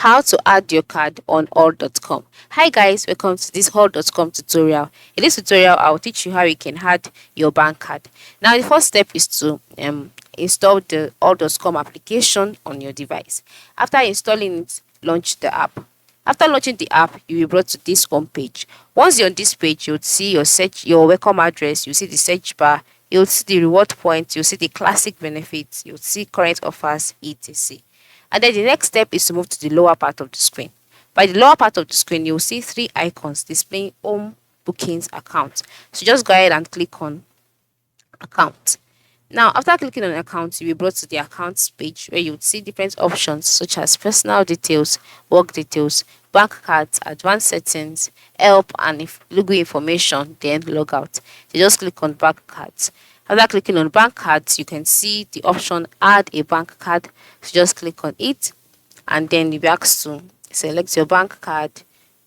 How to add your card on all.com. Hi guys, welcome to this all.com tutorial. In this tutorial, I'll teach you how you can add your bank card. Now, the first step is to install the all.com application on your device. After installing it, launch the app. After launching the app, you'll be brought to this home page. Once you're on this page, you'll see your welcome address, you'll see the search bar, you'll see the reward points, you'll see the classic benefits, you'll see current offers, etc. And then the next step is to move to the lower part of the screen. By the lower part of the screen, you'll see three icons displaying home bookings account. So just go ahead and click on account. Now, after clicking on account, you'll be brought to the accounts page where you would see different options such as personal details, work details, bank cards, advanced settings, help, and if logo information, then log out. So just click on bank cards. After clicking on bank cards, you can see the option add a bank card. So just click on it and then you'll be asked to select your bank card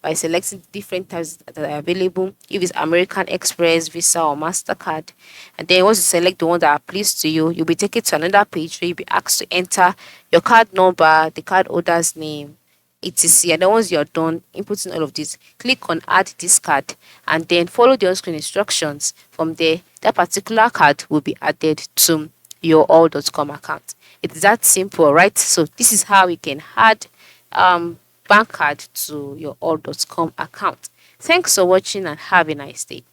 by selecting different types that are available. If it's American Express, Visa, or MasterCard. And then once you select the one that appeals to you, you'll be taken to another page where you'll be asked to enter your card number, the card holder's name, etc. And then once you're done inputting all of this, click on add this card and then follow the on-screen instructions. From there, that particular card will be added to your all.com account. It's that simple, right? So this is how you can add bank card to your all.com account. Thanks for watching and have a nice day.